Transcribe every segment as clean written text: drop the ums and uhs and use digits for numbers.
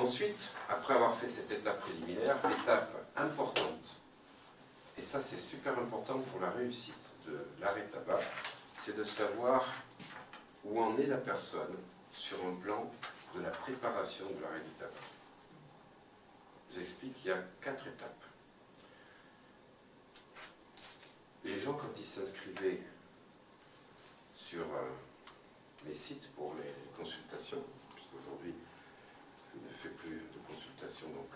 Ensuite, après avoir fait cette étape préliminaire, l'étape importante, et ça c'est super important pour la réussite de l'arrêt tabac, c'est de savoir où en est la personne sur un plan de la préparation de l'arrêt du tabac. J'explique, il y a 4 étapes. Les gens, quand ils s'inscrivaient sur les sites pour les consultations, puisqu'aujourd'hui je ne fais plus de consultations, donc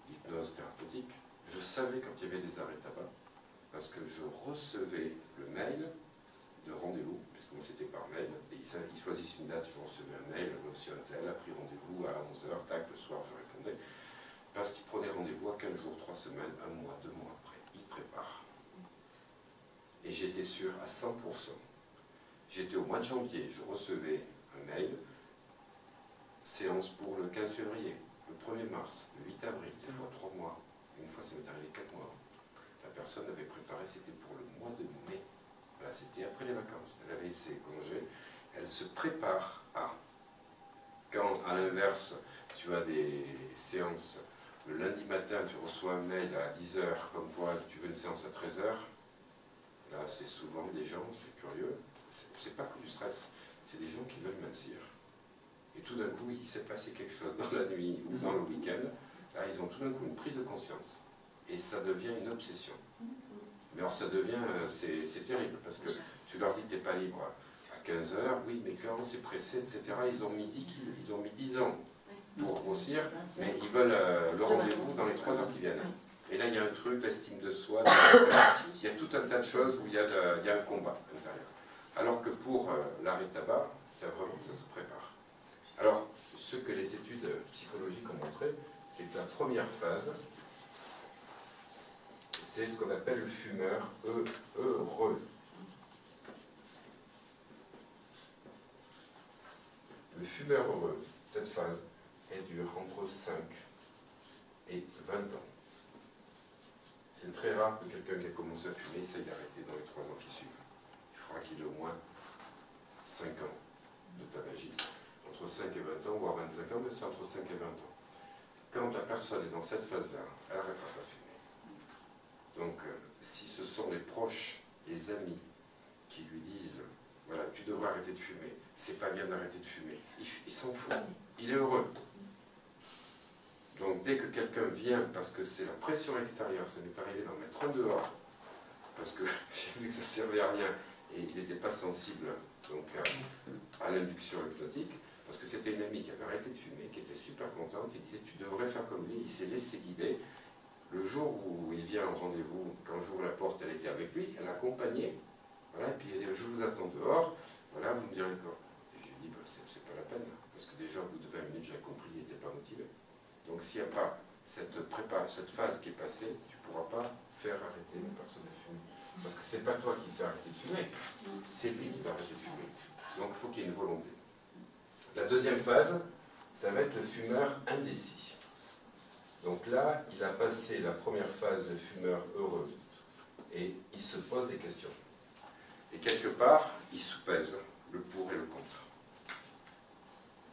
hypnose thérapeutique, je savais quand il y avait des arrêts tabac, parce que je recevais le mail de rendez-vous, puisque moi c'était par mail, et ils choisissent une date, je recevais un mail, monsieur Untel a pris rendez-vous à 11h, tac, le soir je répondais, parce qu'ils prenaient rendez-vous à 15 jours, 3 semaines, 1 mois, 2 mois après, ils préparent. Et j'étais sûr à 100%. J'étais au mois de janvier, je recevais un mail, séance pour le 15 février, le 1er mars, le 8 avril, des fois 3 mois, une fois ça m'est arrivé 4 mois. La personne avait préparé, c'était pour le mois de mai. Voilà, c'était après les vacances. Elle avait ses congés. Elle se prépare à. Quand, à l'inverse, tu as des séances, le lundi matin, tu reçois un mail à 10h, comme quoi tu veux une séance à 13h. Là, c'est souvent des gens, c'est curieux, c'est pas que du stress, c'est des gens qui veulent mincir. Et tout d'un coup, il s'est passé quelque chose dans la nuit ou dans le week-end. Là, ils ont tout d'un coup une prise de conscience. Et ça devient une obsession. Mais alors ça devient, c'est terrible, parce que tu leur dis que tu n'es pas libre à 15h, oui, mais quand c'est pressé, etc., ils ont mis 10 kilos, ils ont mis 10 ans pour grossir, mais ils veulent le rendez-vous dans les 3 heures qui viennent. Et là, il y a un truc, l'estime de soi, il y a tout un tas de choses où il y a un combat à l'intérieur. Alors que pour l'arrêt tabac, c'est vraiment, ça se prépare. Alors, ce que les études psychologiques ont montré, c'est que la première phase, c'est ce qu'on appelle le fumeur heureux. Le fumeur heureux, cette phase, elle dure entre 5 et 20 ans. C'est très rare que quelqu'un qui a commencé à fumer essaye d'arrêter dans les 3 ans qui suivent. Il faudra qu'il ait au moins 5 ans de tabagie. Entre 5 et 20 ans, voire 25 ans, mais c'est entre 5 et 20 ans. Quand la personne est dans cette phase-là, elle n'arrêtera pas de fumer. Donc, si ce sont les proches, les amis, qui lui disent « Voilà, tu devrais arrêter de fumer, c'est pas bien d'arrêter de fumer », il s'en fout, il est heureux. Donc, dès que quelqu'un vient, parce que c'est la pression extérieure, ça m'est arrivé d'en mettre un dehors, parce que j'ai vu que ça ne servait à rien, et il n'était pas sensible donc, à l'induction hypnotique, parce que c'était une amie qui avait arrêté de fumer, qui était super contente, il disait « Tu devrais faire comme lui », il s'est laissé guider. Le jour où il vient au rendez-vous, quand j'ouvre la porte, elle était avec lui, elle l'accompagnait. Voilà, et puis elle dit, je vous attends dehors, voilà, vous me direz quoi. Et je lui dis, bah, c'est pas la peine, parce que déjà au bout de 20 minutes, j'ai compris, il n'était pas motivé. Donc s'il n'y a pas cette phase qui est passée, tu ne pourras pas faire arrêter la personne de fumer. Parce que ce n'est pas toi qui fais arrêter de fumer, c'est lui qui va arrêter de fumer. Donc il faut qu'il y ait une volonté. La deuxième phase, ça va être le fumeur indécis. Donc là, il a passé la première phase de fumeur heureux et il se pose des questions. Et quelque part, il soupèse le pour et le contre.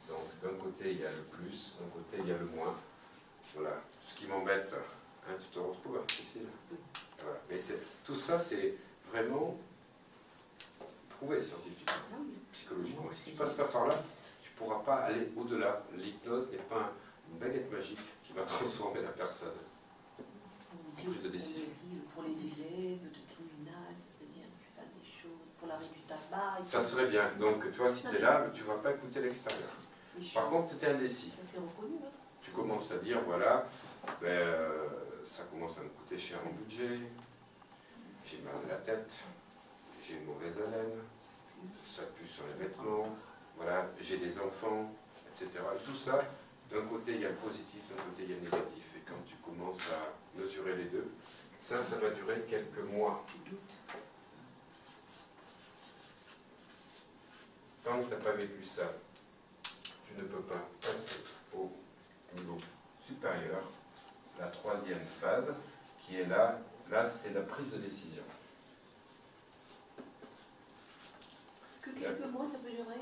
Donc d'un côté, il y a le plus, d'un côté, il y a le moins. Voilà. Ce qui m'embête, hein, tu te retrouves, hein, Cécile? Voilà. Mais tout ça, c'est vraiment prouvé scientifiquement, psychologiquement. Si tu ne passes pas par là, tu ne pourras pas aller au-delà. L'hypnose n'est pas une baguette magique qui va transformer la personne en prise de décision. Pour les élèves de terminale, ça serait bien que tu fasses des choses pour l'arrêt du tabac. Ça serait bien. Donc, tu vois, si tu es là, tu ne vas pas écouter l'extérieur. Par contre, tu es indécis. C'est reconnu, hein. Tu commences à dire, voilà, ben, ça commence à me coûter cher en budget, j'ai mal à la tête, j'ai une mauvaise haleine, ça pue sur les vêtements, voilà, j'ai des enfants, etc. Et tout ça, d'un côté il y a le positif, d'un côté il y a le négatif. Et quand tu commences à mesurer les deux, ça va durer quelques mois. Tant que tu n'as pas vécu ça, tu ne peux pas passer au niveau supérieur, la troisième phase, qui est là c'est la prise de décision. Que quelques mois, ça peut durer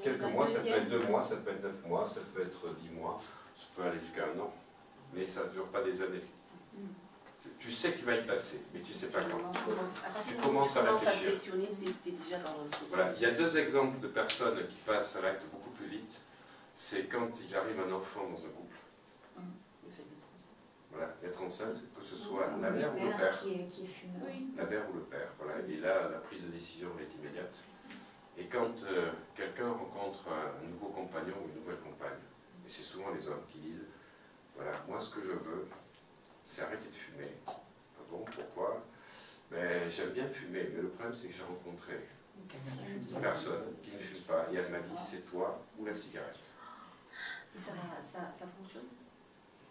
quelques mois, ça peut être 2 mois, ça peut être 9 mois, ça peut être 10 mois, ça peut aller jusqu'à 1 an. Mais ça ne dure pas des années. Tu sais qu'il va y passer, mais tu ne sais pas quand. Tu commences à réfléchir. questionner, c'était déjà dans le... Voilà. Il y a 2 exemples de personnes qui passent à l'acte beaucoup plus vite. C'est quand il arrive un enfant dans un couple. Le fait d'être enceinte. Voilà, d'être enceinte, que ce soit la mère ou le père. Qui est fumeur. Oui. La mère ou le père. Voilà. Et là, la prise de décision est immédiate. Et quand quelqu'un rencontre un nouveau compagnon ou une nouvelle compagne, et c'est souvent les hommes qui disent, voilà, moi ce que je veux, c'est arrêter de fumer. Ah bon, pourquoi? Ben, j'aime bien fumer, mais le problème c'est que j'ai rencontré une personne qui ne fume pas, et elle m'a dit, c'est toi ou la cigarette. Et ça fonctionne?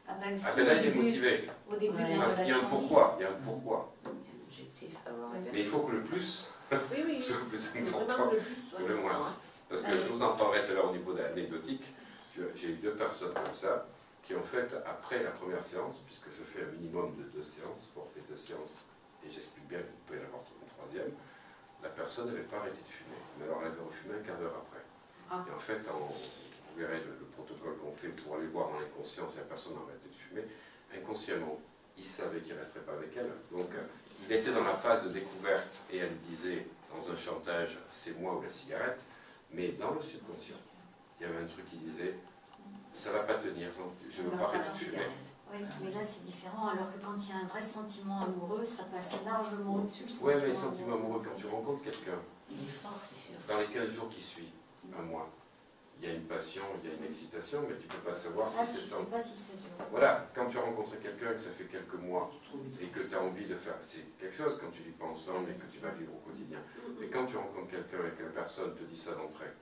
Ah ben, Ah ben là, il est motivé, au début de la parce qu'il y a un relation. pourquoi, il y a un pourquoi. Objectif, avoir un Mais il faut que le plus oui. soit le plus Vraiment important le plus, que le moins. Parce que je vous en parlerai tout à l'heure au niveau anecdotique. J'ai eu 2 personnes comme ça qui en fait, après la première séance, puisque je fais un minimum de 2 séances, forfait 2 séances, et j'explique bien qu'il peut y en avoir une 3e, la personne n'avait pas arrêté de fumer. Mais alors elle avait refumé un quart d'heure après. Et en fait, vous verrez le protocole qu'on fait pour aller voir dans l'inconscient si la personne a arrêté de fumer, inconsciemment, il savait qu'il ne resterait pas avec elle. Donc il était dans la phase de découverte et elle disait dans un chantage, c'est moi ou la cigarette, mais dans le subconscient, il y avait un truc qui disait, ça ne va pas tenir, donc je ne veux pas arrêter de fumer. Oui, mais là c'est différent, alors que quand il y a un vrai sentiment amoureux, ça passe largement au-dessus. Oui, mais le sentiment amoureux, quand tu rencontres quelqu'un, Il est fort, c'est sûr. dans les 15 jours qui suivent, un mois, il y a une passion, il y a une excitation, mais tu ne peux pas savoir Ah, si je c'est ne ça. sais pas si c'est dur. Voilà, quand tu as rencontré quelqu'un et que ça fait quelques mois et que tu as envie de faire, c'est quelque chose quand tu vis pas ensemble et que tu vas vivre au quotidien. Mais quand tu rencontres quelqu'un et que la personne te dit ça d'entrée,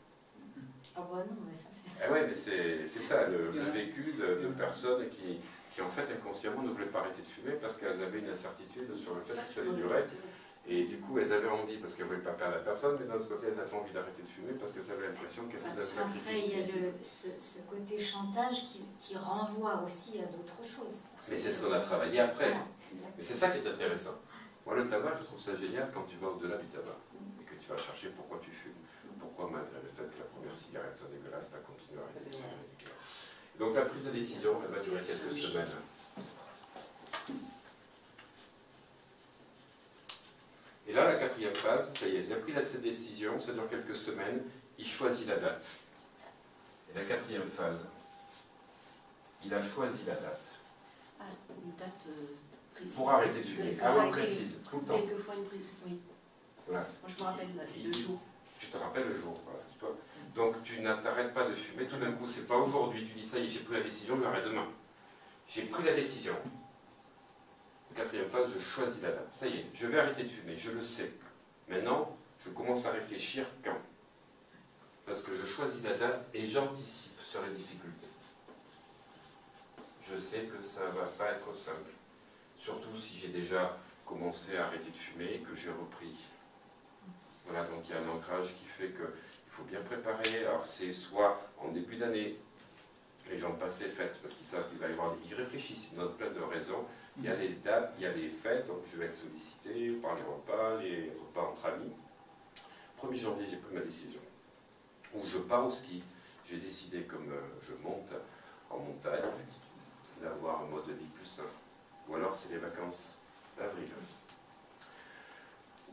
Ah bah non, mais ça c'est... ah ouais, mais c'est ça, le vécu de personnes qui en fait inconsciemment ne voulaient pas arrêter de fumer parce qu'elles avaient une incertitude sur le fait que ça allait durer. Et du coup, elles avaient envie parce qu'elles ne voulaient pas perdre la personne, mais d'un autre côté, elles avaient envie d'arrêter de fumer parce qu'elles avaient l'impression qu'elles faisaient un Après, sacrifice. il y a ce côté chantage qui renvoie aussi à d'autres choses. Mais c'est ce qu'on a travaillé après. Voilà, Et c'est ça qui est intéressant. Moi, le tabac, je trouve ça génial quand tu vas au-delà du tabac et que tu vas chercher pourquoi tu fumes. Pourquoi, malgré le fait que la première cigarette soit dégueulasse, tu as continué à arrêter de fumer. Donc, la prise de décision, elle va durer quelques semaines. Et là, la 4e phase, ça y est, il a pris cette décision, ça dure quelques semaines, il choisit la date. Et la 4e phase, il a choisi la date. Ah, une date précise. Pour arrêter de fumer. Ah oui, précise, tout le temps. Quelquefois une prise, oui. Voilà. Moi je me rappelle le jour. Tu te rappelles le jour, voilà. Donc tu n'arrêtes pas de fumer, tout d'un coup, c'est pas aujourd'hui, tu dis ça y est, j'ai pris la décision, je l'arrête demain. J'ai pris la décision. 4e phase, je choisis la date. Ça y est, je vais arrêter de fumer, je le sais. Maintenant, je commence à réfléchir quand. Parce que je choisis la date et j'anticipe sur les difficultés. Je sais que ça ne va pas être simple. Surtout si j'ai déjà commencé à arrêter de fumer et que j'ai repris. Voilà, donc il y a un ancrage qui fait qu'il faut bien préparer. Alors c'est soit en début d'année, les gens passent les fêtes parce qu'ils savent qu'il va y avoir, ils réfléchissent, ils notent plein de raisons. Il y a les dates, il y a les fêtes, donc je vais être sollicité par les repas entre amis. 1er janvier, j'ai pris ma décision. Où je pars au ski, j'ai décidé, comme je monte en montagne, d'avoir un mode de vie plus sain. Ou alors c'est les vacances d'avril.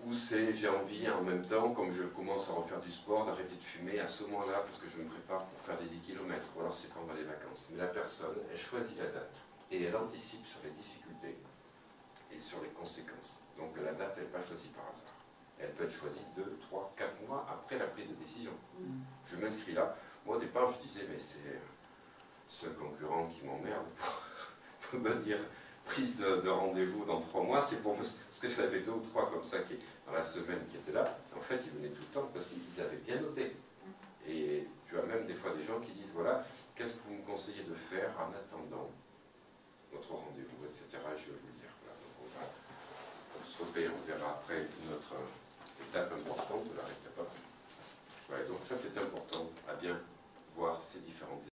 Ou c'est, j'ai envie en même temps, comme je commence à refaire du sport, d'arrêter de fumer à ce moment-là parce que je me prépare pour faire des 10 km. Ou alors c'est pendant les vacances. Mais la personne, elle choisit la date. Et elle anticipe sur les difficultés et sur les conséquences. Donc la date, elle n'est pas choisie par hasard. Elle peut être choisie 2, 3, 4 mois après la prise de décision. Je m'inscris là. Moi au départ, je disais, mais c'est ce concurrent qui m'emmerde pour me dire prise de rendez-vous dans 3 mois. C'est pour parce que je l'avais 2 ou 3 comme ça qui, dans la semaine qui étaient là. En fait, ils venaient tout le temps parce qu'ils avaient bien noté. Et tu as même des fois des gens qui disent, voilà, qu'est-ce que vous me conseillez de faire en attendant notre rendez-vous, etc. Je vais vous dire. Voilà. Donc on va stopper, on verra après notre étape importante de l'arrêt tabac. Voilà, donc ça c'est important à bien voir ces différentes